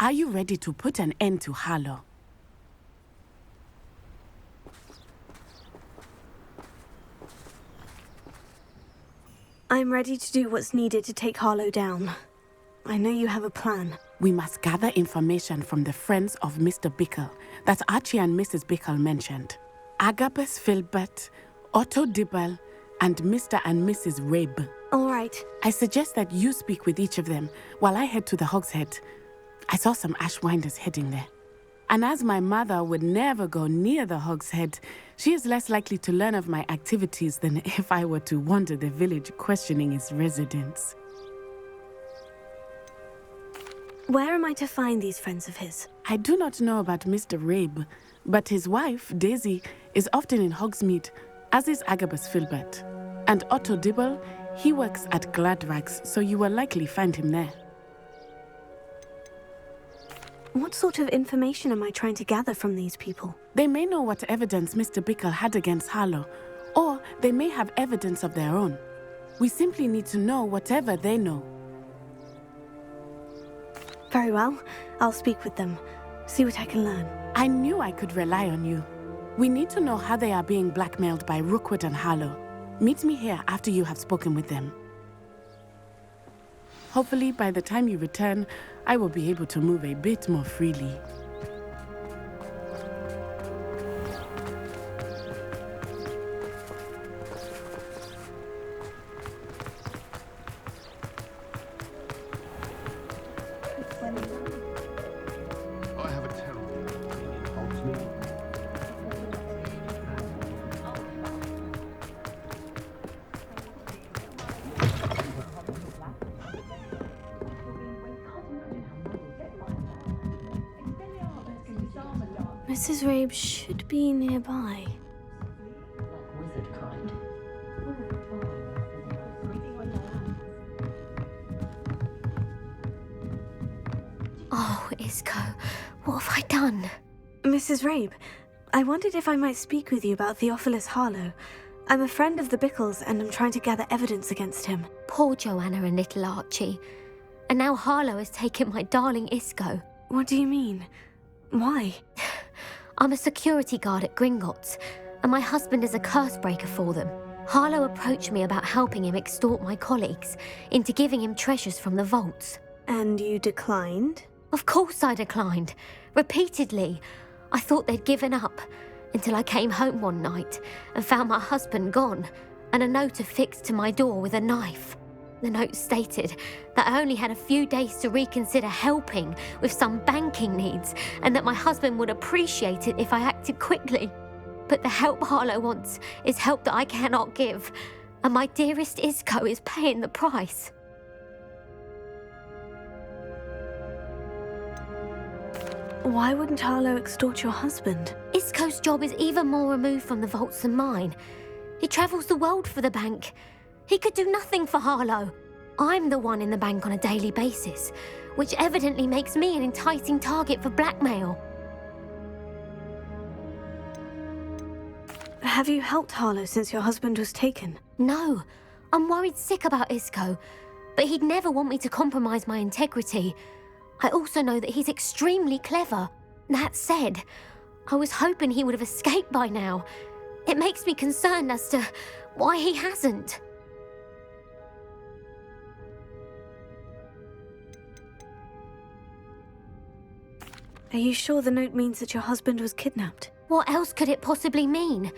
Are you ready to put an end to Harlow? I'm ready to do what's needed to take Harlow down. I know you have a plan. We must gather information from the friends of Mr. Bickle that Archie and Mrs. Bickle mentioned. Agabus Filbert, Otto Dibble, and Mr. and Mrs. Rabe. All right. I suggest that you speak with each of them while I head to the Hog's Head. I saw some Ashwinders heading there. And as my mother would never go near the Hog's Head, she is less likely to learn of my activities than if I were to wander the village questioning its residents. Where am I to find these friends of his? I do not know about Mr. Rabe, but his wife, Daisy, is often in Hogsmeade, as is Agabus Filbert. And Otto Dibble, he works at Gladrags, so you will likely find him there. What sort of information am I trying to gather from these people? They may know what evidence Mr. Bickle had against Harlow, or they may have evidence of their own. We simply need to know whatever they know. Very well. I'll speak with them. See what I can learn. I knew I could rely on you. We need to know how they are being blackmailed by Rookwood and Harlow. Meet me here after you have spoken with them. Hopefully, by the time you return, I will be able to move a bit more freely. I have a terrible Mrs. Rabe should be nearby. Wizard kind. Oh, Isco, what have I done? Mrs. Rabe, I wondered if I might speak with you about Theophilus Harlow. I'm a friend of the Bickles and I'm trying to gather evidence against him. Poor Joanna and little Archie. And now Harlow has taken my darling Isco. What do you mean? Why? I'm a security guard at Gringotts, and my husband is a curse breaker for them. Harlow approached me about helping him extort my colleagues into giving him treasures from the vaults. And you declined? Of course I declined. Repeatedly. I thought they'd given up, until I came home one night and found my husband gone, and a note affixed to my door with a knife. The note stated that I only had a few days to reconsider helping with some banking needs, and that my husband would appreciate it if I acted quickly. But the help Harlow wants is help that I cannot give, and my dearest Isco is paying the price. Why wouldn't Harlow extort your husband? Isco's job is even more removed from the vaults than mine. He travels the world for the bank. He could do nothing for Harlow. I'm the one in the bank on a daily basis, which evidently makes me an enticing target for blackmail. Have you helped Harlow since your husband was taken? No, I'm worried sick about Isco, but he'd never want me to compromise my integrity. I also know that he's extremely clever. That said, I was hoping he would have escaped by now. It makes me concerned as to why he hasn't. Are you sure the note means that your husband was kidnapped? What else could it possibly mean?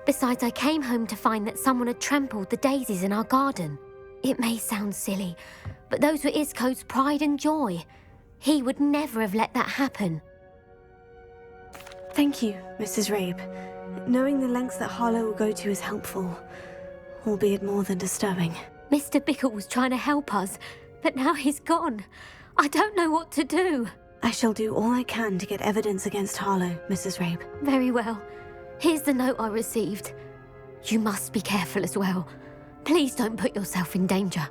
Besides, I came home to find that someone had trampled the daisies in our garden. It may sound silly, but those were Isco's pride and joy. He would never have let that happen. Thank you, Mrs. Rabe. Knowing the lengths that Harlow will go to is helpful, albeit more than disturbing. Mr. Bickle was trying to help us, but now he's gone. I don't know what to do. I shall do all I can to get evidence against Harlow, Mrs. Rabe. Very well. Here's the note I received. You must be careful as well. Please don't put yourself in danger.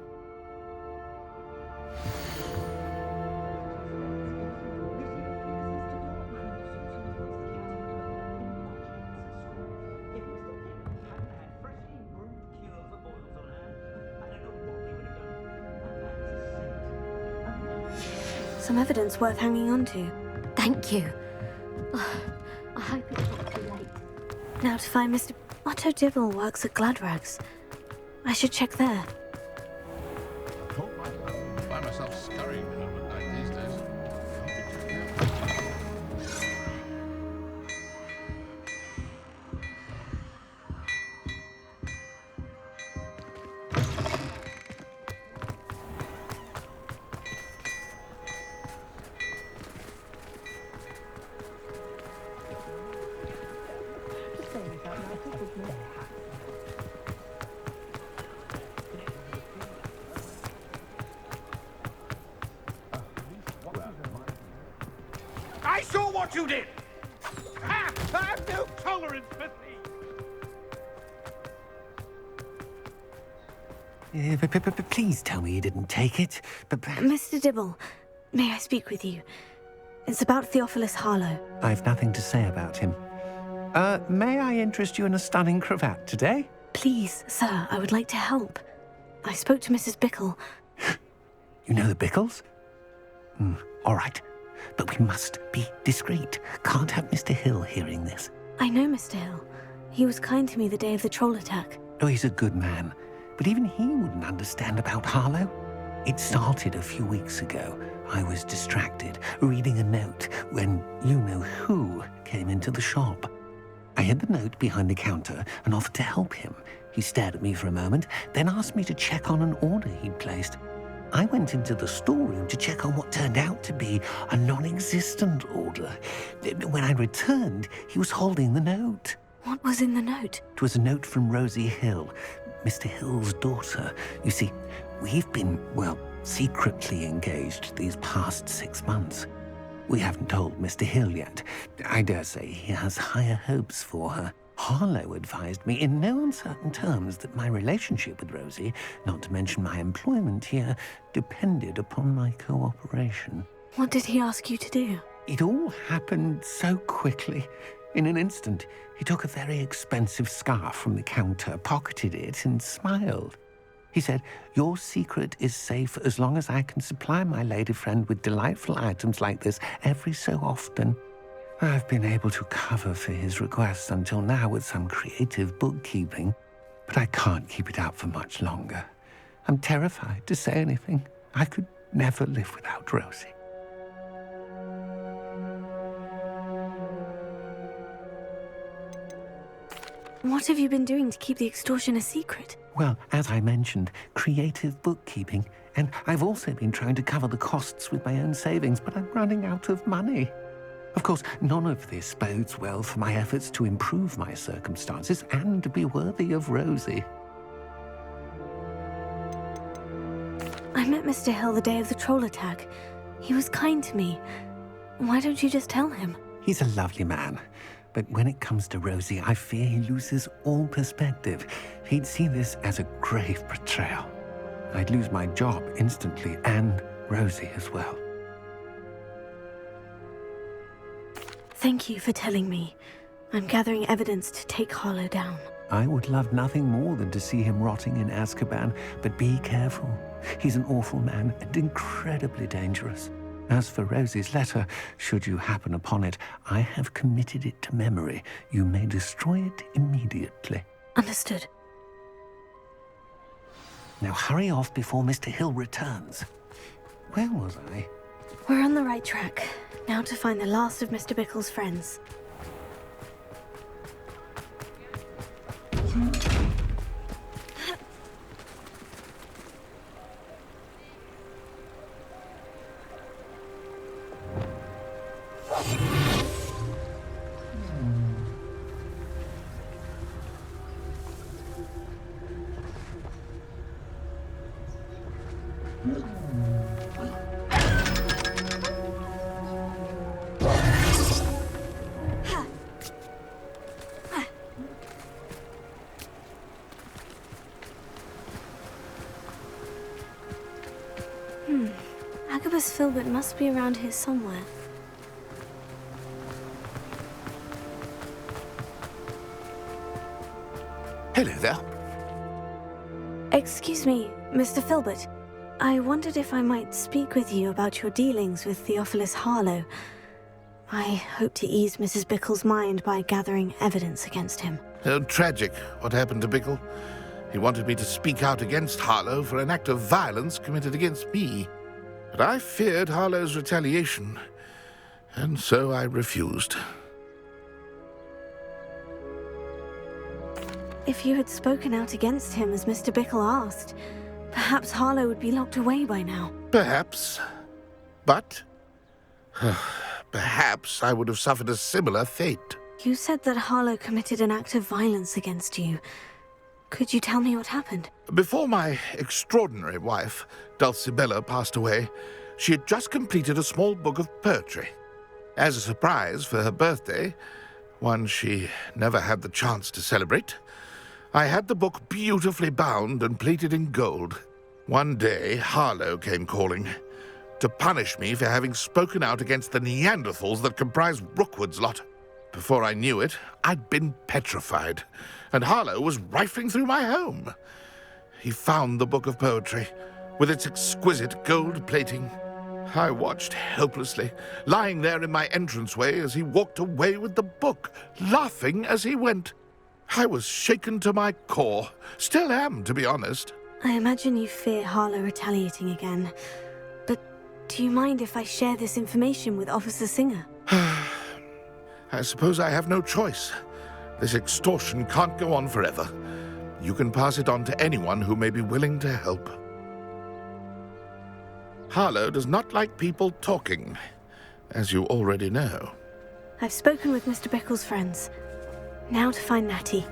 some evidence worth hanging on to. Thank you. I hope it's not too late. Now to find Mr. Otto Dibble works at Gladrags. I should check there. Find myself scurrying home at night these days. I saw what you did! Ha! I have no tolerance for thieves! Please tell me you didn't take it. Mr. Dibble, may I speak with you? It's about Theophilus Harlow. I've nothing to say about him. May I interest you in a stunning cravat today? Please, sir, I would like to help. I spoke to Mrs. Bickle. You know the Bickles? All right. But we must be discreet. Can't have Mr. Hill hearing this. I know Mr. Hill. He was kind to me the day of the troll attack. Oh, he's a good man. But even he wouldn't understand about Harlow. It started a few weeks ago. I was distracted, reading a note, when you-know-who came into the shop. I hid the note behind the counter and offered to help him. He stared at me for a moment, then asked me to check on an order he'd placed. I went into the storeroom to check on what turned out to be a non-existent order. When I returned, he was holding the note. What was in the note? It was a note from Rosie Hill, Mr. Hill's daughter. You see, we've been, well, secretly engaged these past 6 months. We haven't told Mr. Hill yet. I dare say he has higher hopes for her. Harlow advised me in no uncertain terms that my relationship with Rosie, not to mention my employment here, depended upon my cooperation. What did he ask you to do? It all happened so quickly. In an instant, he took a very expensive scarf from the counter, pocketed it, and smiled. He said, "Your secret is safe as long as I can supply my lady friend with delightful items like this every so often." I've been able to cover for his requests until now with some creative bookkeeping, but I can't keep it up for much longer. I'm terrified to say anything. I could never live without Rosie. What have you been doing to keep the extortion a secret? Well, as I mentioned, creative bookkeeping, and I've also been trying to cover the costs with my own savings, but I'm running out of money. Of course, none of this bodes well for my efforts to improve my circumstances and to be worthy of Rosie. I met Mr. Hill the day of the troll attack. He was kind to me. Why don't you just tell him? He's a lovely man, but when it comes to Rosie, I fear he loses all perspective. He'd see this as a grave betrayal. I'd lose my job instantly, and Rosie as well. Thank you for telling me. I'm gathering evidence to take Harlow down. I would love nothing more than to see him rotting in Azkaban, but be careful. He's an awful man and incredibly dangerous. As for Rosie's letter, should you happen upon it, I have committed it to memory. You may destroy it immediately. Understood. Now hurry off before Mr. Hill returns. Where was I? We're on the right track. Now to find the last of Mr. Bickle's friends. Agabus Filbert must be around here somewhere. Hello there. Excuse me, Mr. Filbert. I wondered if I might speak with you about your dealings with Theophilus Harlow. I hope to ease Mrs. Bickle's mind by gathering evidence against him. Tragic, what happened to Bickle. He wanted me to speak out against Harlow for an act of violence committed against me. But I feared Harlow's retaliation, and so I refused. If you had spoken out against him as Mr. Bickle asked, perhaps Harlow would be locked away by now. Perhaps. But perhaps I would have suffered a similar fate. You said that Harlow committed an act of violence against you. Could you tell me what happened? Before my extraordinary wife, Dulcibella, passed away, she had just completed a small book of poetry. As a surprise for her birthday, one she never had the chance to celebrate, I had the book beautifully bound and plated in gold. One day, Harlow came calling to punish me for having spoken out against the Neanderthals that comprise Rookwood's lot. Before I knew it, I'd been petrified, and Harlow was rifling through my home. He found the book of poetry, with its exquisite gold plating. I watched helplessly, lying there in my entranceway as he walked away with the book, laughing as he went. I was shaken to my core. Still am, to be honest. I imagine you fear Harlow retaliating again. But do you mind if I share this information with Officer Singer? I suppose I have no choice. This extortion can't go on forever. You can pass it on to anyone who may be willing to help. Harlow does not like people talking, as you already know. I've spoken with Mr. Bickle's friends. Now to find Natty.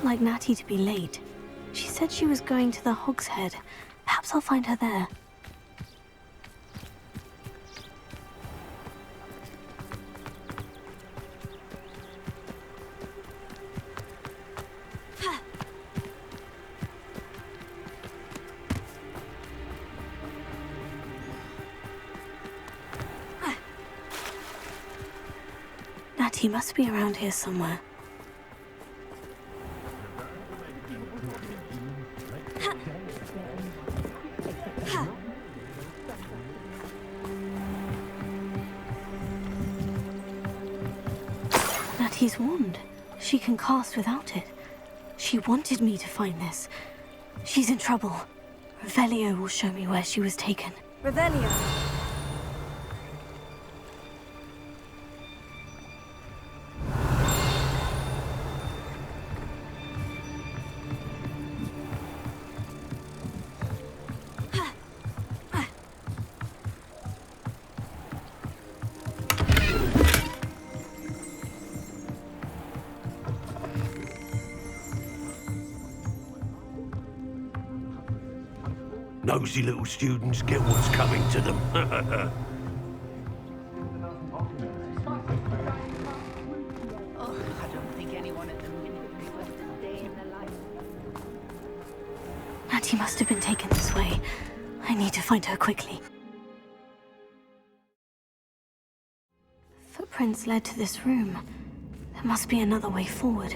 Like Natty to be late. She said she was going to the Hog's Head. Perhaps I'll find her there. Natty must be around here somewhere. Natty's wand. She can cast without it. She wanted me to find this. She's in trouble. Revelio will show me where she was taken. Revelio! Nosy little students get what's coming to them. I don't think anyone at the minute requested a day in their life. Natty must have been taken this way. I need to find her quickly. Footprints led to this room. There must be another way forward.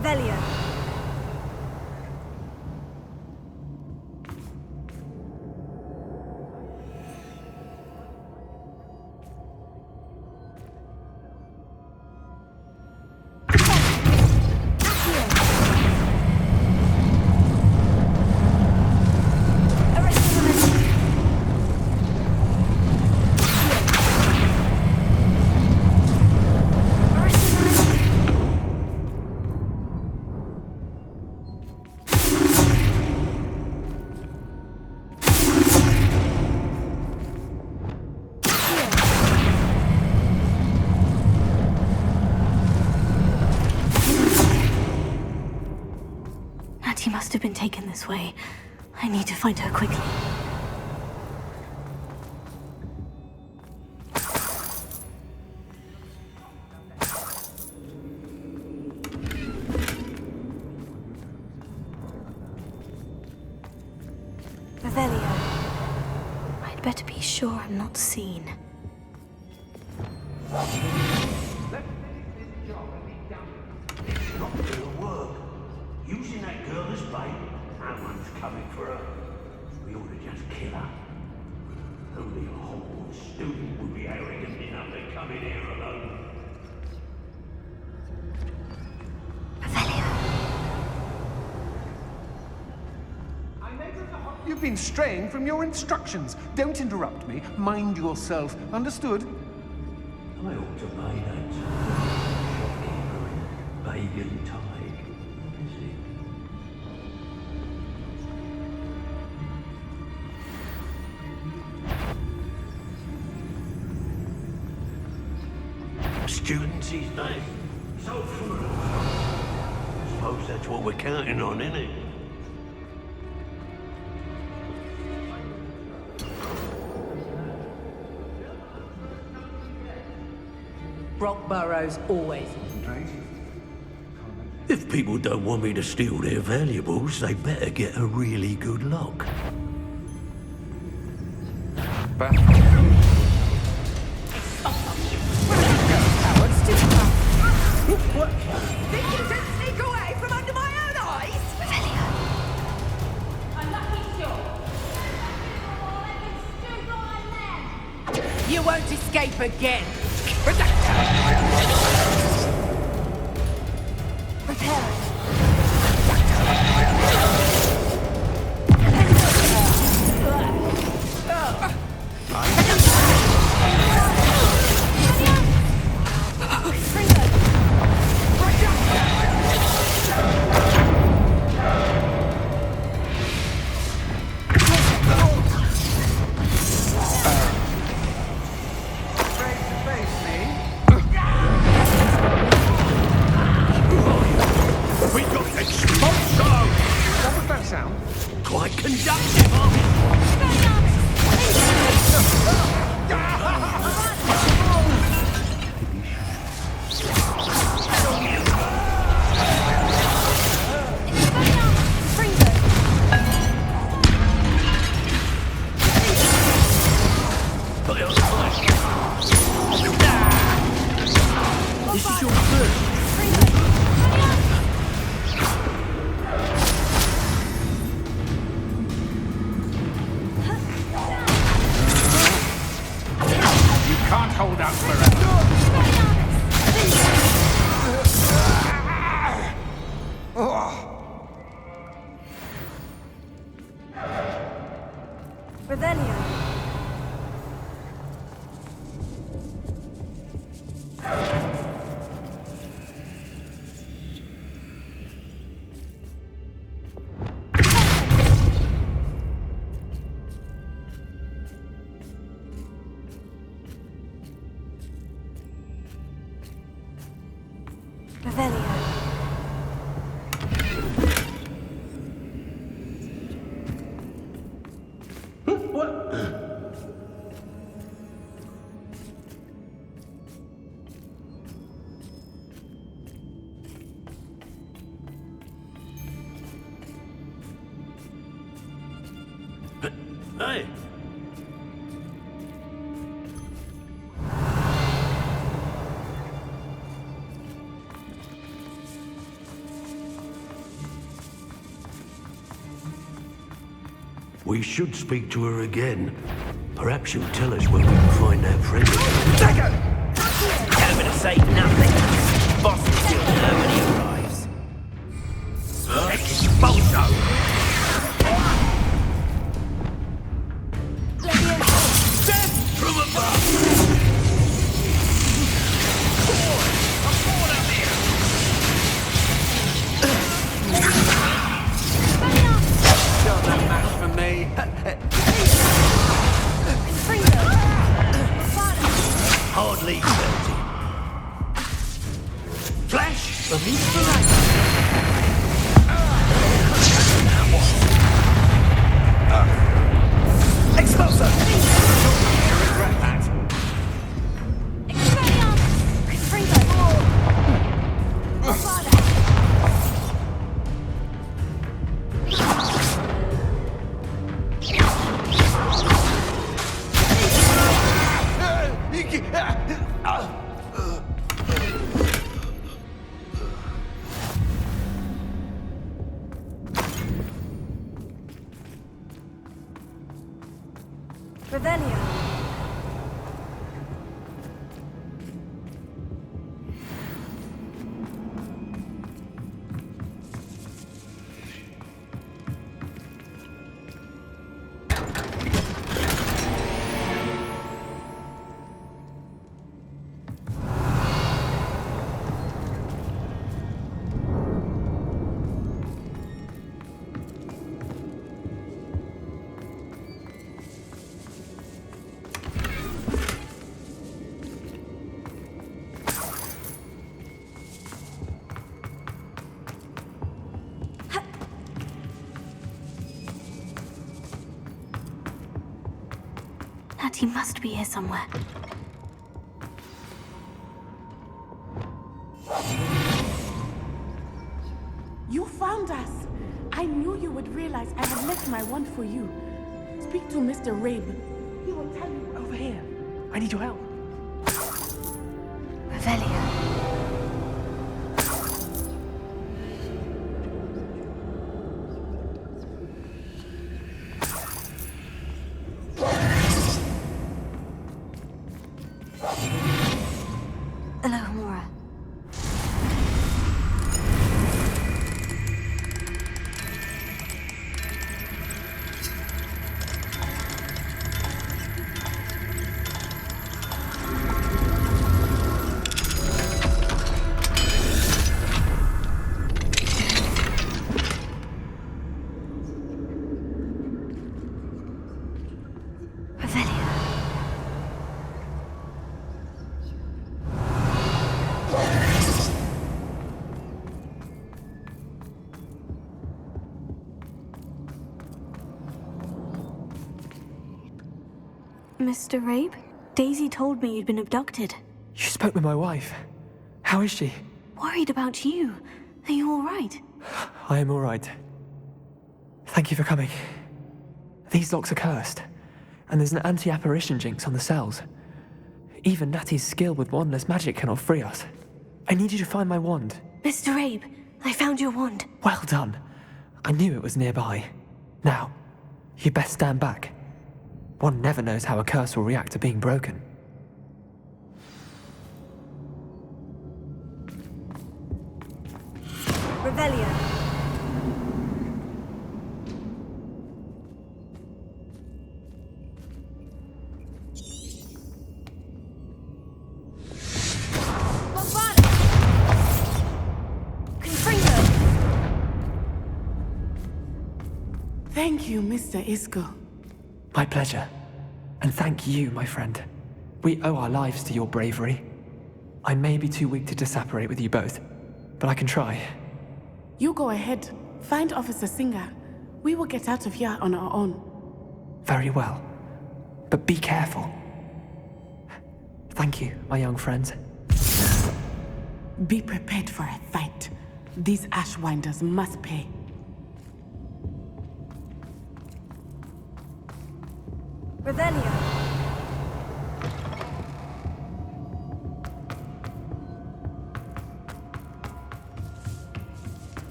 Revelio. Natty must have been taken this way. I need to find her quickly. Revelio. I'd better be sure I'm not seen. Not gonna work. Using that girl as bait, no one's coming for her. We ought to just kill her. Only a Hogwarts student would be arrogant enough to come in here alone. You've been straying from your instructions. Don't interrupt me. Mind yourself. Understood? I ought to pay that shopkeeper in pagan tide. Is it? Students, his name. So full of I suppose that's what we're counting on, isn't it? Brockborough's always. If people don't want me to steal their valuables, they better get a really good lock. Think you can sneak away from under my own eyes? You won't escape again. Prepare it. Quite conductive, aren't we? This is your first. Can't hold out forever. Revelio. Revelio. What? Hey! We should speak to her again. Perhaps she'll tell us where we can find that friend. Second! Tell him to say nothing. Boss will still know when he arrives. Expulso! Death from above! Got that match for me. Hardly 30. Flash of inspiration. Expulso! You regret that. Revelio. Natty must be here somewhere. You found us. I knew you would realize I had left my wand for you. Speak to Mr. Rabe. He will tell you. Over here. I need your help. Revelio. Alohomora. Revelio. Mr. Rabe? Daisy told me you'd been abducted. You spoke with my wife. How is she? Worried about you. Are you all right? I am all right. Thank you for coming. These locks are cursed, and there's an anti-apparition jinx on the cells. Even Natty's skill with wandless magic cannot free us. I need you to find my wand. Mr. Rabe, I found your wand. Well done. I knew it was nearby. Now, you best stand back. One never knows how a curse will react to being broken. Revelio. Thank you, Mr. Isco. My pleasure. And thank you, my friend. We owe our lives to your bravery. I may be too weak to disapparate with you both, but I can try. You go ahead. Find Officer Singer. We will get out of here on our own. Very well. But be careful. Thank you, my young friends. Be prepared for a fight. These Ashwinders must pay. Revelio.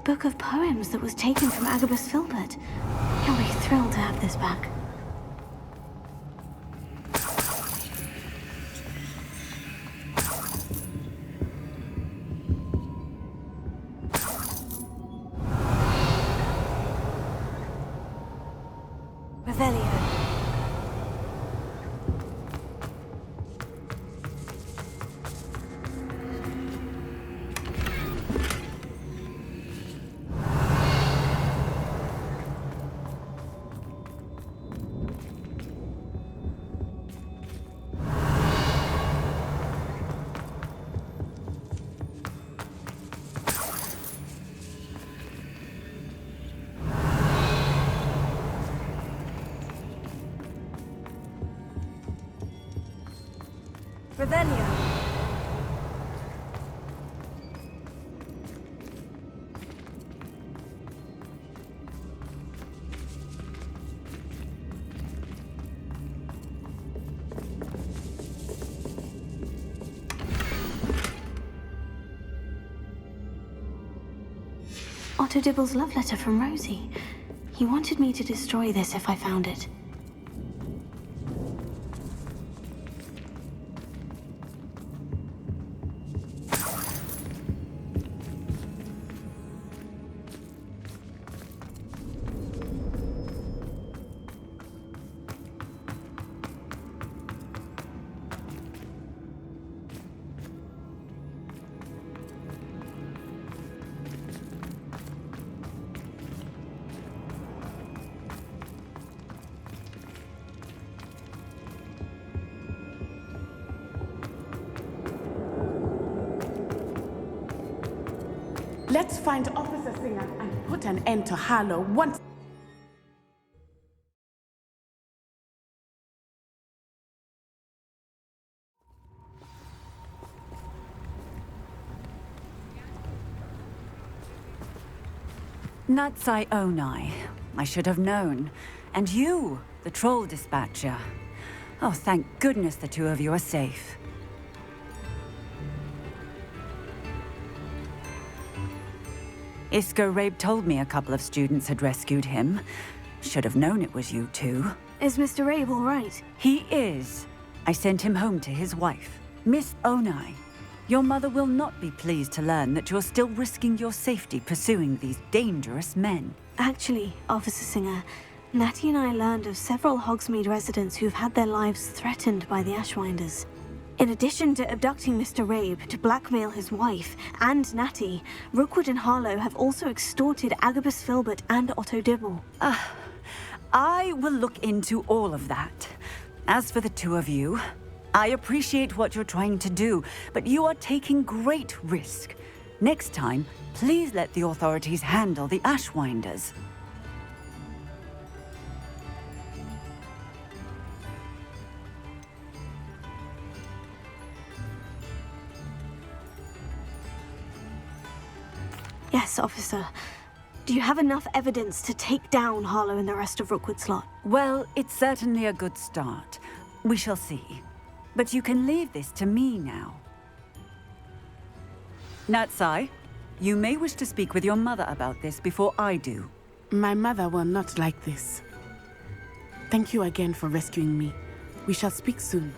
book of poems that was taken from Agabus Filbert. He'll be thrilled to have this back. Revelio. Revelio. Otto Dibble's love letter from Rosie. He wanted me to destroy this if I found it. Let's find Officer Singer and put an end to Harlow once. Natsai Onai. I should have known. And you, the troll dispatcher. Oh, thank goodness the two of you are safe. Isco Rabe told me a couple of students had rescued him. Should have known it was you two. Is Mr. Rabe all right? He is. I sent him home to his wife, Miss Onai. Your mother will not be pleased to learn that you're still risking your safety pursuing these dangerous men. Actually, Officer Singer, Natty and I learned of several Hogsmeade residents who've had their lives threatened by the Ashwinders. In addition to abducting Mr. Rabe to blackmail his wife and Natty, Rookwood and Harlow have also extorted Agabus Filbert and Otto Dibble. I will look into all of that. As for the two of you, I appreciate what you're trying to do, but you are taking great risk. Next time, please let the authorities handle the Ashwinders. Yes, officer. Do you have enough evidence to take down Harlow and the rest of Rookwood's lot? Well, it's certainly a good start. We shall see. But you can leave this to me now. Natsai, you may wish to speak with your mother about this before I do. My mother will not like this. Thank you again for rescuing me. We shall speak soon.